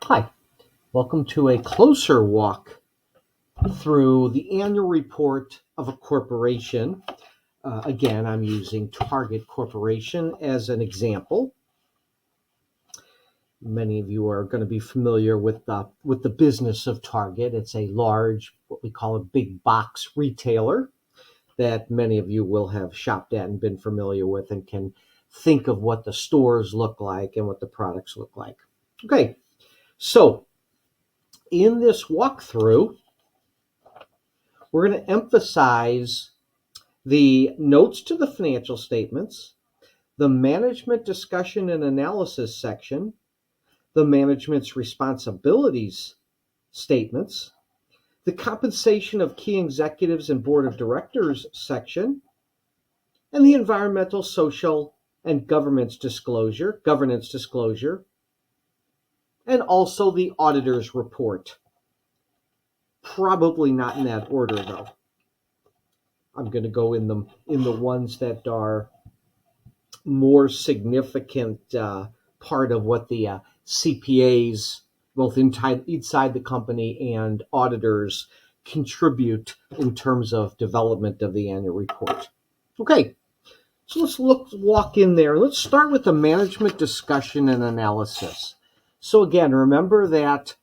Hi, welcome to a closer walk through the annual report of a corporation. Again, I'm using Target Corporation as an example. Many of you are going to be familiar with the business of Target. It's a large, what we call a big box retailer that many of you will have shopped at and been familiar with and can think of what the stores look like and what the products look like. Okay, so in this walkthrough, we're going to emphasize the notes to the financial statements, the management discussion and analysis section, the management's responsibilities statements, the compensation of key executives and board of directors section, and the environmental, social, and governance disclosure, and also the auditor's report. Probably not in that order, though. I'm going to go in the ones that are more significant part of what the CPAs, both inside the company and auditors, contribute in terms of development of the annual report. Okay, so let's walk in there. Let's start with the management discussion and analysis. So again, remember that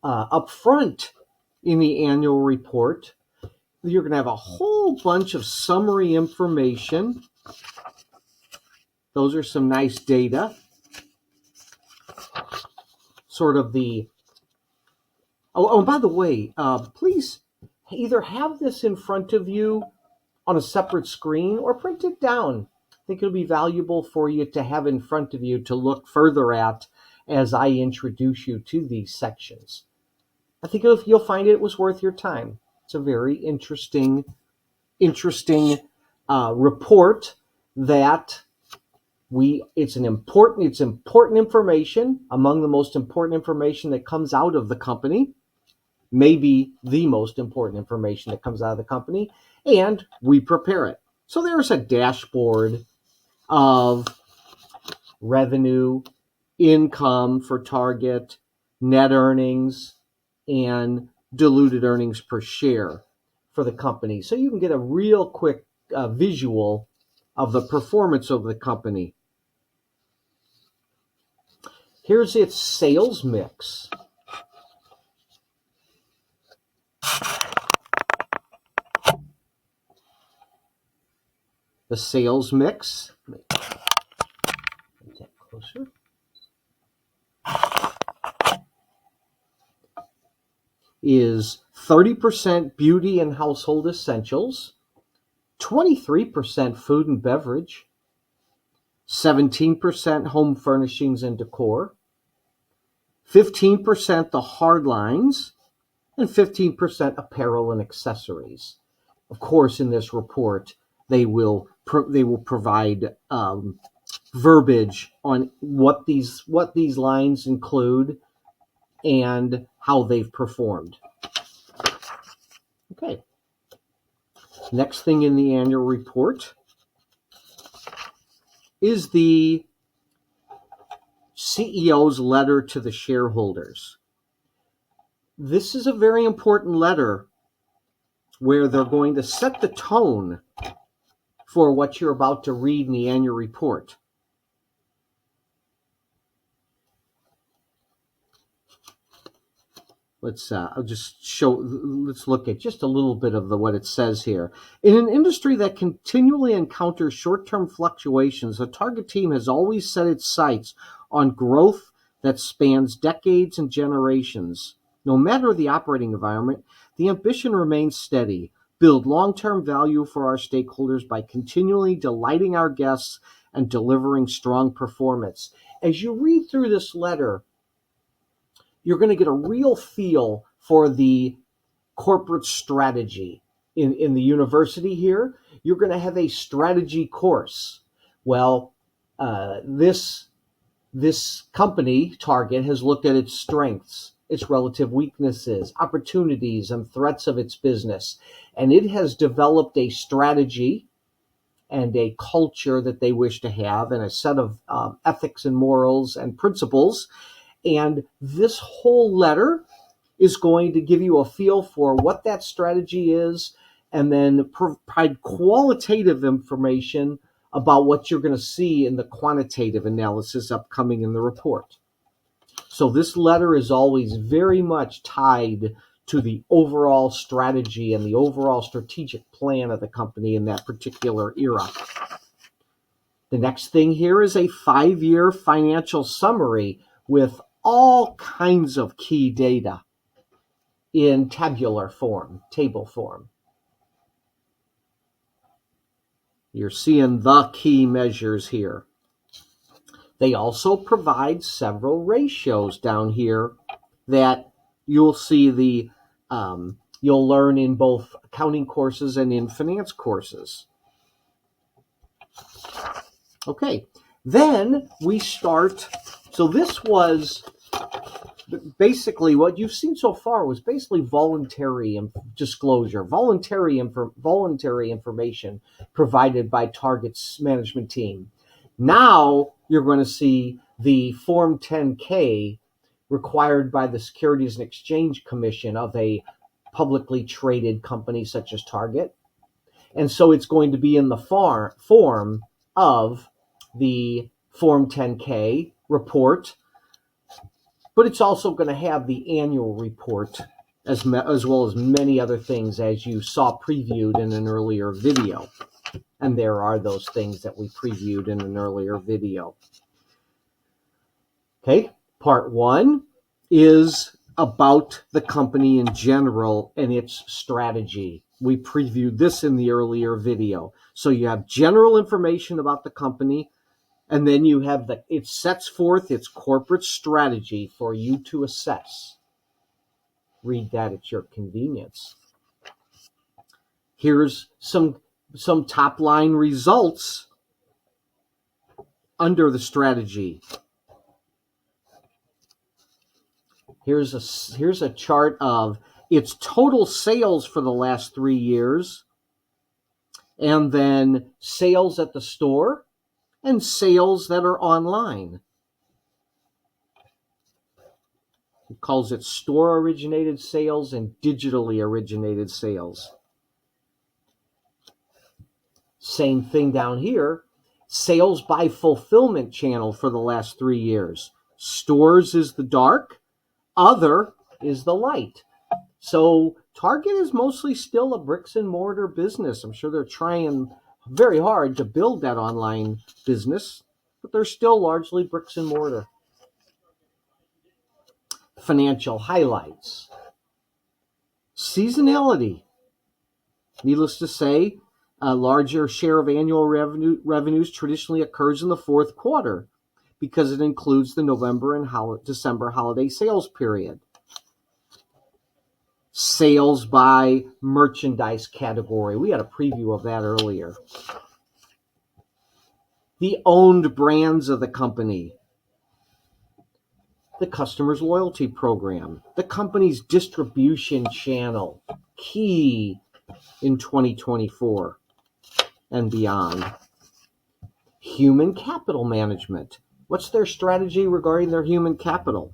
up front in the annual report, you're going to have a whole bunch of summary information. Those are some nice data. Sort of the... Oh, by the way, please either have this in front of you on a separate screen or print it down. I think it'll be valuable for you to have in front of you to look further at as I introduce you to these sections. I think you'll find it was worth your time. It's a very interesting report that it's important information, among the most important information that comes out of the company, maybe the most important information that comes out of the company, and we prepare it. So there's a dashboard of revenue, income for Target, net earnings, and diluted earnings per share for the company. So you can get a real quick visual of the performance of the company. Here's its sales mix. The sales mix, make that closer, is 30% beauty and household essentials, 23% food and beverage, 17% home furnishings and decor, 15% the hard lines, and 15% apparel and accessories. Of course, in this report, they will provide verbiage on what these lines include and how they've performed. Okay. Next thing in the annual report is the CEO's letter to the shareholders. This is a very important letter where they're going to set the tone for what you're about to read in the annual report. Let's look at just a little bit of what it says here. In an industry that continually encounters short-term fluctuations, the Target team has always set its sights on growth that spans decades and generations. No matter the operating environment, the ambition remains steady. Build long-term value for our stakeholders by continually delighting our guests and delivering strong performance. As you read through this letter, you're going to get a real feel for the corporate strategy. In the university here, you're going to have a strategy course. Well, this company, Target, has looked at its strengths, its relative weaknesses, opportunities, and threats of its business. And it has developed a strategy and a culture that they wish to have, and a set of ethics and morals and principles. And this whole letter is going to give you a feel for what that strategy is, and then provide qualitative information about what you're going to see in the quantitative analysis upcoming in the report. So this letter is always very much tied to the overall strategy and the overall strategic plan of the company in that particular era. The next thing here is a 5-year financial summary with all kinds of key data in tabular form, table form. You're seeing the key measures here. They also provide several ratios down here that you'll see you'll learn in both accounting courses and in finance courses. Okay, then we start. So this was basically what you've seen so far was basically voluntary disclosure, voluntary information provided by Target's management team. Now you're going to see the Form 10-K required by the Securities and Exchange Commission of a publicly traded company such as Target. And so it's going to be in the form of the Form 10-K report, but it's also going to have the annual report as well as many other things, as you saw previewed in an earlier video. And there are those things that we previewed in an earlier video. Okay, part 1 is about the company in general and its strategy. We previewed this in the earlier video. So you have general information about the company, and then you have it sets forth its corporate strategy for you to assess. Read that at your convenience. Here's some top line results under the strategy. Here's a chart of its total sales for the last 3 years, and then sales at the store and sales that are online. It calls it store originated sales and digitally originated sales. Same thing down here. Sales by fulfillment channel for the last 3 years. Stores is the dark, other is the light. So Target is mostly still a bricks and mortar business. I'm sure they're trying very hard to build that online business, but they're still largely bricks and mortar. Financial highlights. Seasonality. Needless to say, a larger share of annual revenues traditionally occurs in the fourth quarter because it includes the November and December holiday sales period. Sales by merchandise category. We had a preview of that earlier. The owned brands of the company. The customer's loyalty program. The company's distribution channel. Key in 2024 and beyond. Human capital management. What's their strategy regarding their human capital?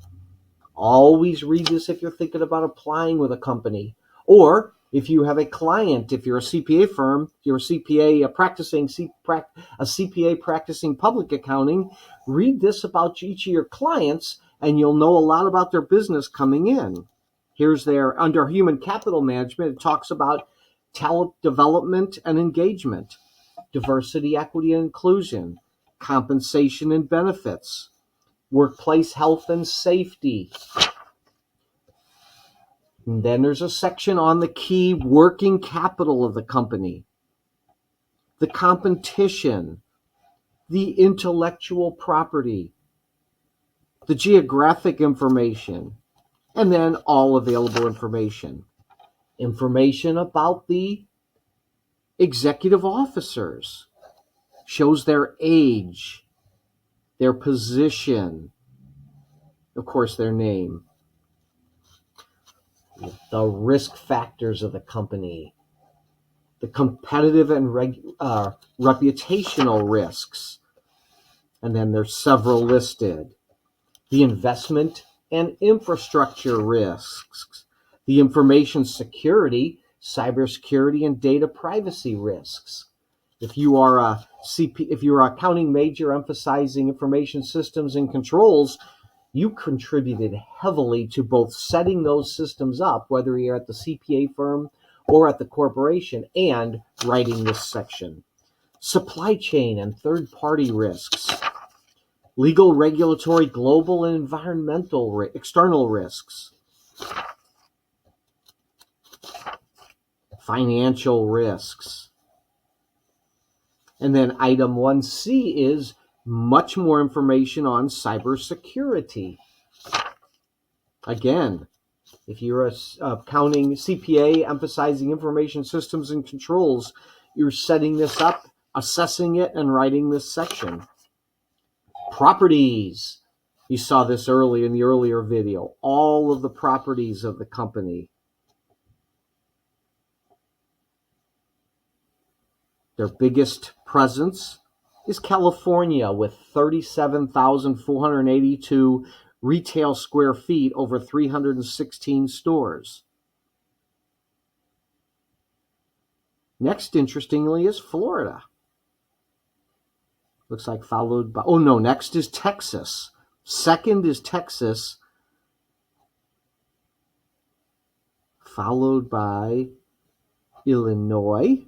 Always read this if you're thinking about applying with a company. Or if you have a client, if you're a CPA firm, if you're a CPA a CPA practicing public accounting, read this about each of your clients and you'll know a lot about their business coming in. Here's under human capital management, it talks about talent development and engagement, diversity, equity, and inclusion, compensation and benefits, workplace health and safety. And then there's a section on the key working capital of the company, the competition, the intellectual property, the geographic information, and then all available information. Information about the executive officers, shows their age, their position, of course, their name, the risk factors of the company, the competitive and reputational risks, and then there's several listed. the investment and infrastructure risks, the information security, cybersecurity, and data privacy risks. If you are a accounting major emphasizing information systems and controls, you contributed heavily to both setting those systems up, whether you're at the CPA firm or at the corporation, and writing this section. Supply chain and third-party risks, legal, regulatory, global, and environmental external risks, financial risks. And then item 1C is much more information on cybersecurity. Again, if you're a accounting CPA emphasizing information systems and controls, you're setting this up, assessing it, and writing this section. Properties. You saw this earlier in the earlier video. All of the properties of the company. Their biggest presence is California with 37,482 retail square feet, over 316 stores. Next, interestingly, is Florida. Looks like followed by, next is Texas. Second is Texas, followed by Illinois.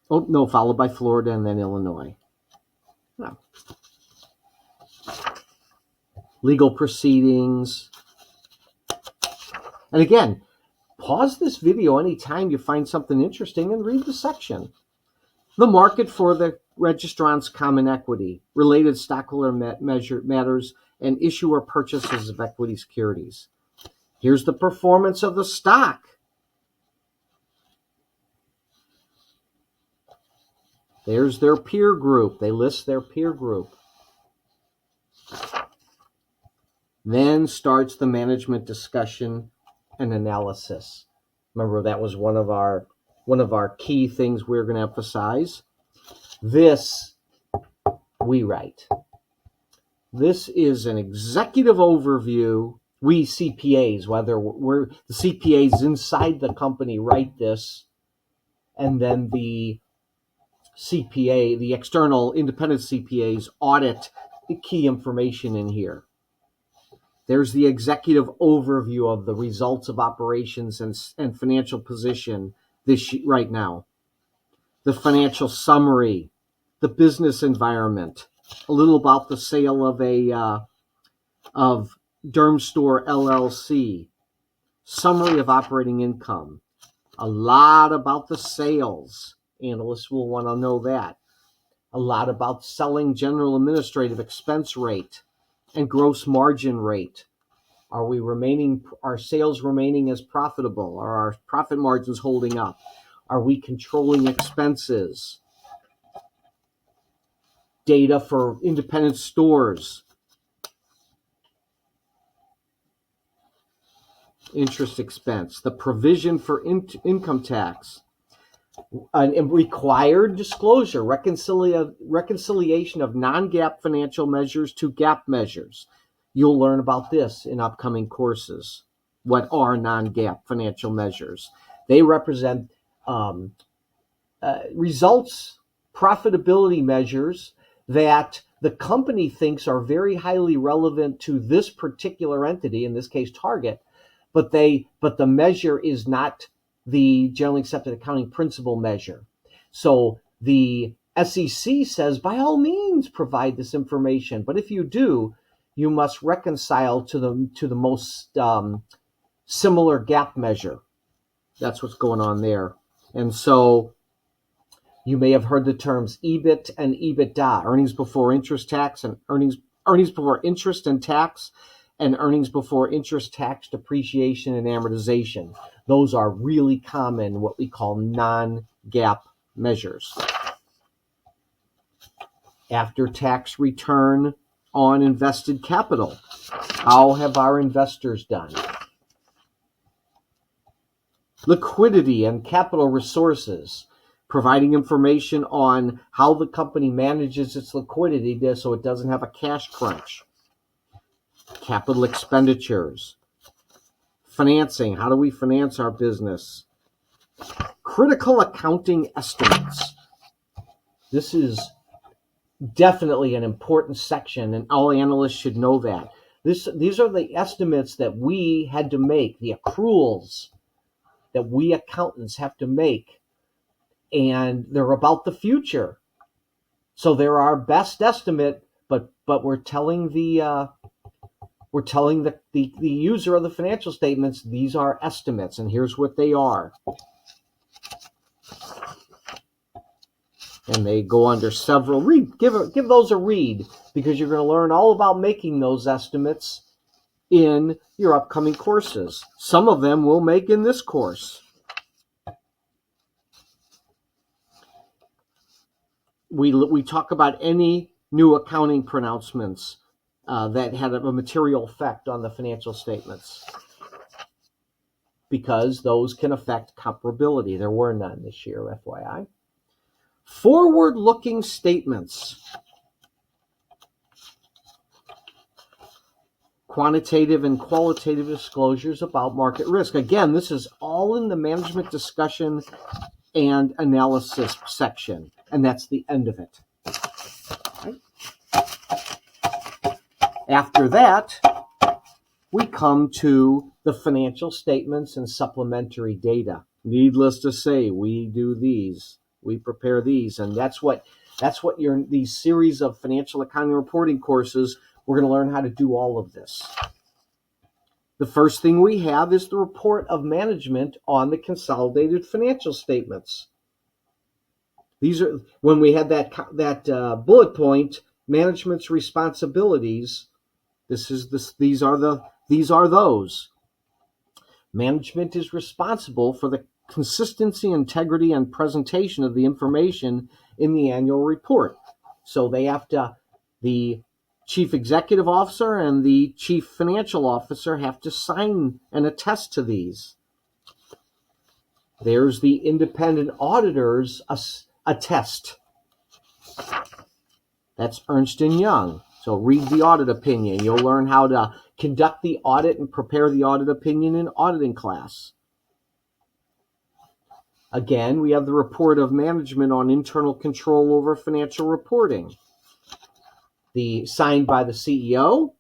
Followed by Florida and then Illinois. No. Legal proceedings. And again, pause this video anytime you find something interesting and read the section. The market for the registrant's common equity, related stockholder matters, and issuer purchases of equity securities. Here's the performance of the stock. There's their peer group. They list their peer group. Then starts the management discussion and analysis. Remember, that was one of our key things we're going to emphasize. This we write. This is an executive overview. We CPAs, whether we're the CPAs inside the company, write this, and then the CPA, the external independent CPAs, audit the key information in here. There's the executive overview of the results of operations and financial position right now. The financial summary, the business environment, a little about the sale of Dermstore LLC, summary of operating income, a lot about the sales. Analysts will want to know that. A lot about selling general administrative expense rate and gross margin rate. Are sales remaining as profitable? Are our profit margins holding up? Are we controlling expenses? Data for independent stores. Interest expense. The provision for income tax. And required disclosure, reconciliation of non-GAAP financial measures to GAAP measures. You'll learn about this in upcoming courses. What are non-GAAP financial measures? They represent results, profitability measures that the company thinks are very highly relevant to this particular entity, in this case Target, but the measure is not the generally accepted accounting principle measure. So the SEC says, by all means, provide this information. But if you do, you must reconcile to the most similar GAAP measure. That's what's going on there. And so you may have heard the terms EBIT and EBITDA, earnings before interest tax, and earnings before interest and tax, and earnings before interest, tax, depreciation, and amortization. Those are really common, what we call non-GAAP measures. After-tax return on invested capital. How have our investors done? Liquidity and capital resources. providing information on how the company manages its liquidity so it doesn't have a cash crunch. Capital expenditures. Financing. How do we finance our business? Critical accounting estimates. This is definitely an important section, and all analysts should know that. These are the estimates that we had to make, the accruals that we accountants have to make, and they're about the future. So they're our best estimate, but we're telling the user of the financial statements these are estimates, and here's what they are. And they go under several. Give those a read, because you're going to learn all about making those estimates in your upcoming courses. Some of them we'll make in this course. We talk about any new accounting pronouncements that had a material effect on the financial statements, because those can affect comparability. There were none this year, FYI. Forward-looking statements. Quantitative and qualitative disclosures about market risk. Again, this is all in the management discussion and analysis section, and that's the end of it. Right. After that, we come to the financial statements and supplementary data. Needless to say, we do these. We prepare these, and that's what these series of financial accounting reporting courses, we're going to learn how to do all of this. The first thing we have is the report of management on the consolidated financial statements. These are, when we had that bullet point, management's responsibilities. These are those. Management is responsible for the consistency, integrity, and presentation of the information in the annual report. So the chief executive officer and the chief financial officer have to sign and attest to these. There's the independent auditors attest. That's Ernst & Young. So read the audit opinion. You'll learn how to conduct the audit and prepare the audit opinion in auditing class. Again, we have the report of management on internal control over financial reporting. Signed by the CEO.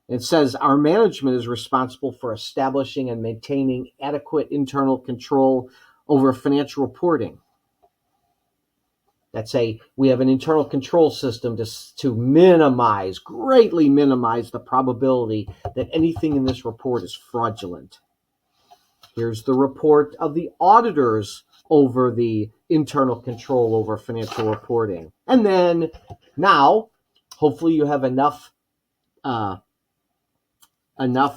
It says our management is responsible for establishing and maintaining adequate internal control over financial reporting. We have an internal control system to greatly minimize the probability that anything in this report is fraudulent. Here's the report of the auditors over the internal control over financial reporting. And then now, hopefully you have enough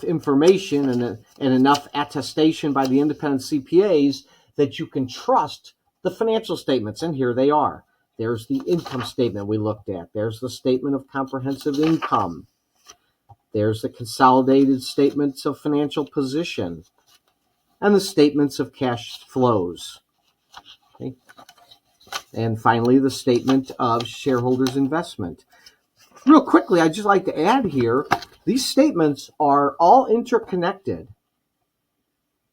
information and enough attestation by the independent CPAs that you can trust the financial statements. And here they are. There's the income statement we looked at. There's the statement of comprehensive income. There's the consolidated statements of financial position and the statements of cash flows. Okay. And finally, the statement of shareholders' investment. Real quickly, I'd just like to add here, these statements are all interconnected.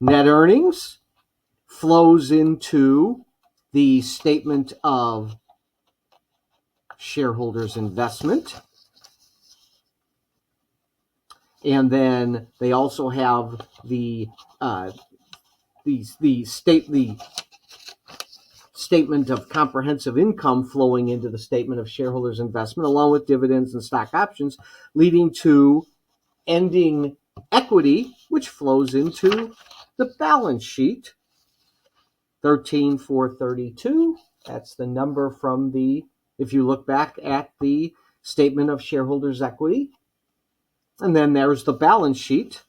Net earnings flows into the statement of shareholders' investment. And then they also have the statement of comprehensive income flowing into the statement of shareholders' investment, along with dividends and stock options, leading to ending equity, which flows into the balance sheet. 13,432. That's the number from if you look back at the statement of shareholders' equity. And then there's the balance sheet.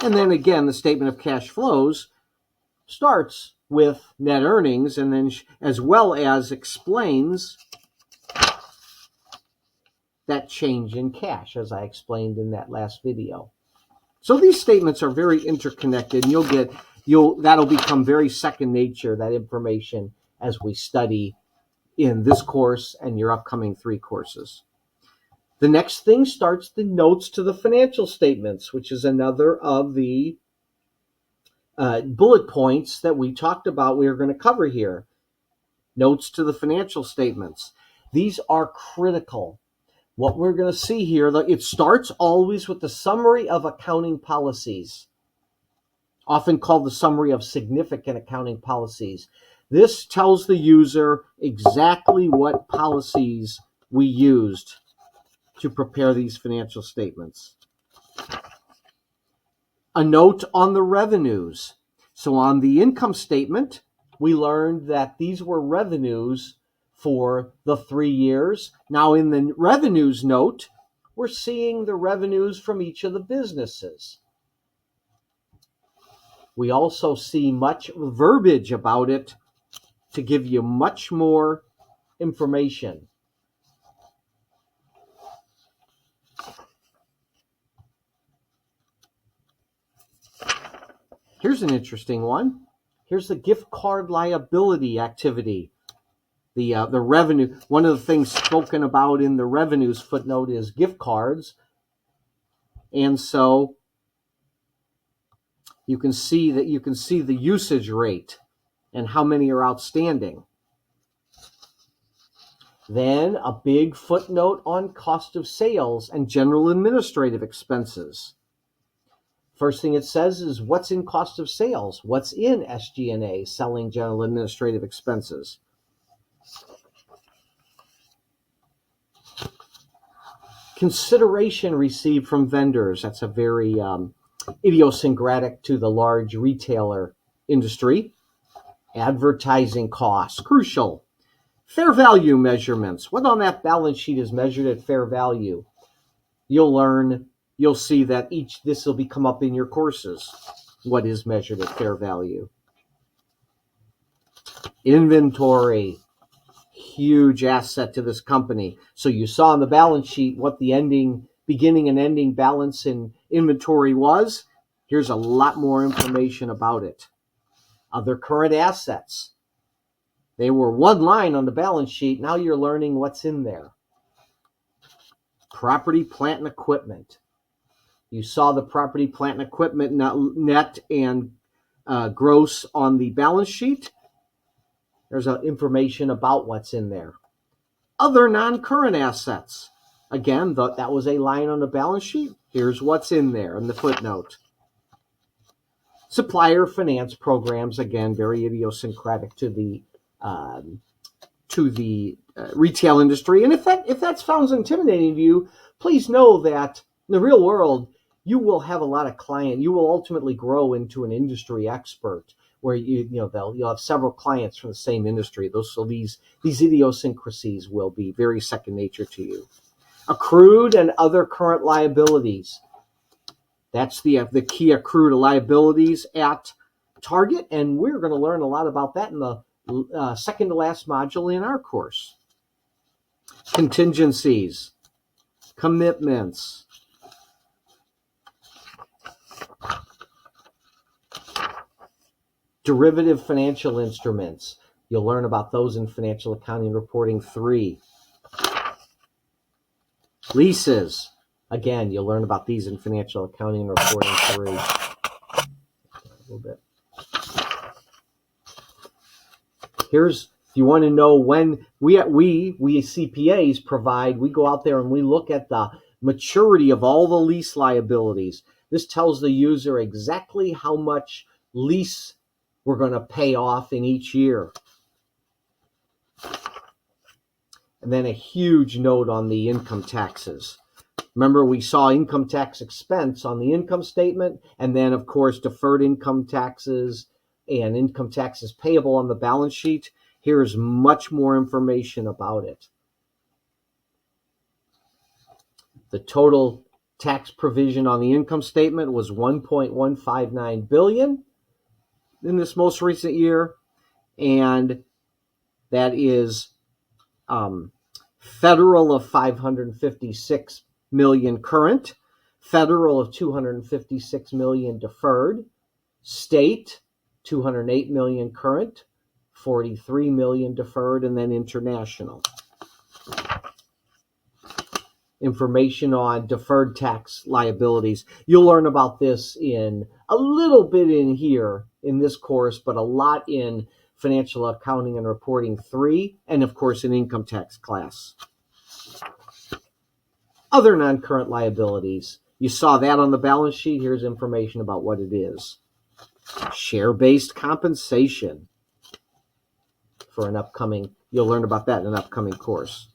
And then again, the statement of cash flows starts with net earnings, and then as well as explains that change in cash, as I explained in that last video. So these statements are very interconnected, and that'll become very second nature, that information, as we study in this course and your upcoming 3 courses. The next thing starts the notes to the financial statements, which is another of the bullet points that we talked about we are going to cover here. Notes to the financial statements. These are critical. What we're going to see here, it starts always with the summary of accounting policies, often called the summary of significant accounting policies. This tells the user exactly what policies we used to prepare these financial statements. A note on the revenues. So on the income statement, we learned that these were revenues for the 3 years. Now in the revenues note, we're seeing the revenues from each of the businesses. We also see much verbiage about it to give you much more information. Here's an interesting one. Here's the gift card liability activity. The revenue, one of the things spoken about in the revenues footnote is gift cards. And so you can see the usage rate and how many are outstanding. Then a big footnote on cost of sales and general administrative expenses. First thing it says is what's in cost of sales, what's in SG&A, selling general administrative expenses. Consideration received from vendors. That's a very idiosyncratic to the large retailer industry. Advertising costs, crucial. Fair value measurements. What on that balance sheet is measured at fair value? You'll see that this will come up in your courses. What is measured at fair value? Inventory, huge asset to this company. So you saw on the balance sheet what the beginning and ending balance in inventory was. Here's a lot more information about it. Other current assets. They were one line on the balance sheet. Now you're learning what's in there. Property, plant, and equipment. You saw the property, plant, and equipment net and gross on the balance sheet. There's information about what's in there. Other non-current assets. Again, that was a line on the balance sheet. Here's what's in there in the footnote. Supplier finance programs, again, very idiosyncratic to the retail industry. And if that sounds intimidating to you, please know that in the real world, you will have a lot of clients. You will ultimately grow into an industry expert where you'll have several clients from the same industry. These idiosyncrasies will be very second nature to you. Accrued and other current liabilities. That's the key accrued liabilities at Target, and we're going to learn a lot about that in the second to last module in our course. Contingencies, commitments, derivative financial instruments. You'll learn about those in Financial Accounting Reporting 3. Leases. Again, you'll learn about these in Financial Accounting Reporting 3. A little bit. If you want to know when we CPAs provide, we go out there and we look at the maturity of all the lease liabilities. This tells the user exactly how much lease we're going to pay off in each year. And then a huge note on the income taxes. Remember, we saw income tax expense on the income statement, and then, of course, deferred income taxes and income taxes payable on the balance sheet. Here's much more information about it. The total tax provision on the income statement was $1.159 billion in this most recent year, and that is federal of $556 million current, federal of $256 million deferred, state $208 million current, $43 million deferred, and then international. Information on deferred tax liabilities. You'll learn about this in a little bit in here in this course, but a lot in Financial Accounting and Reporting 3, and of course in income tax class. Other non-current liabilities. You saw that on the balance sheet. Here's information about what it is. Share-based compensation for an upcoming, you'll learn about that in an upcoming course.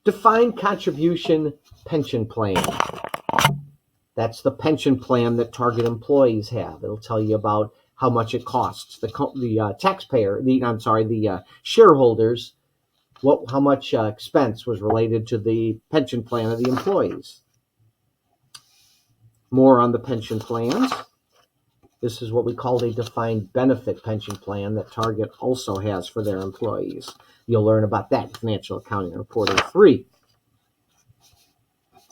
Defined contribution pension plan. That's the pension plan that target employees have. It'll tell you about how much it costs the taxpayer, the shareholders, how much expense was related to the pension plan of the employees. More on the pension plans. This is what we call a defined benefit pension plan that Target also has for their employees. You'll learn about that in Financial Accounting and Reporting 3.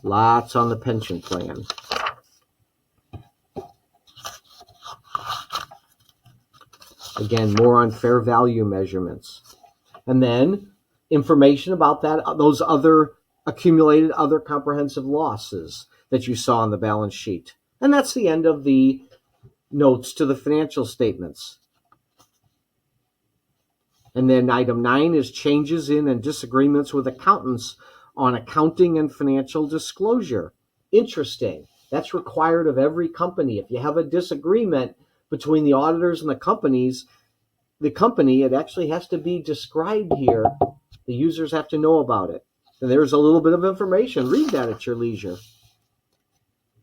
Lots on the pension plan. Again, more on fair value measurements. And then information about those other accumulated other comprehensive losses that you saw on the balance sheet. And that's the end of the notes to the financial statements. And then item 9 is changes in and disagreements with accountants on accounting and financial disclosure. Interesting. That's required of every company. If you have a disagreement between the auditors and the company, it actually has to be described here. The users have to know about it. And there's a little bit of information. Read that at your leisure.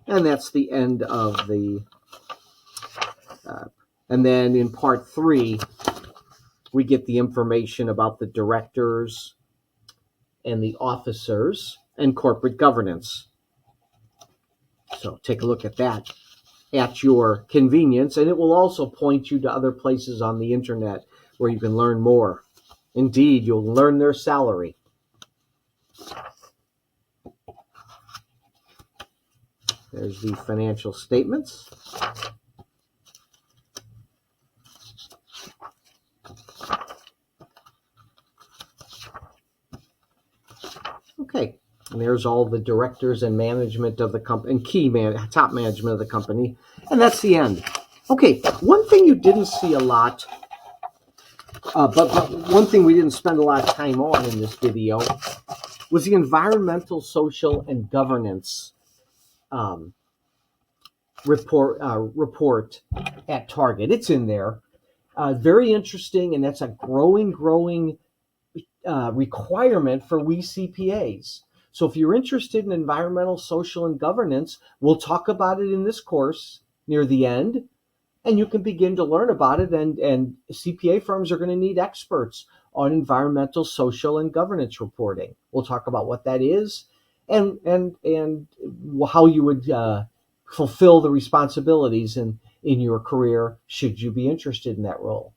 And that's the end of the... and then in part 3, we get the information about the directors and the officers and corporate governance. So take a look at that at your convenience, and it will also point you to other places on the internet where you can learn more. Indeed, you'll learn their salary. There's the financial statements. Okay, and there's all the directors and management of the company, and top management of the company, and that's the end. Okay, one thing you didn't see a lot, but one thing we didn't spend a lot of time on in this video was the environmental, social, and governance report at Target. It's in there. Very interesting, and that's a growing requirement for we CPAs. So if you're interested in environmental, social, and governance, we'll talk about it in this course near the end, and you can begin to learn about it. And CPA firms are going to need experts on environmental, social, and governance reporting. We'll talk about what that is and how you would fulfill the responsibilities in your career should you be interested in that role.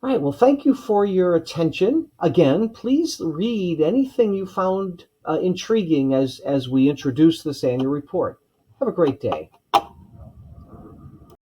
All right, well, thank you for your attention. Again, please read anything you found intriguing as we introduce this annual report. Have a great day.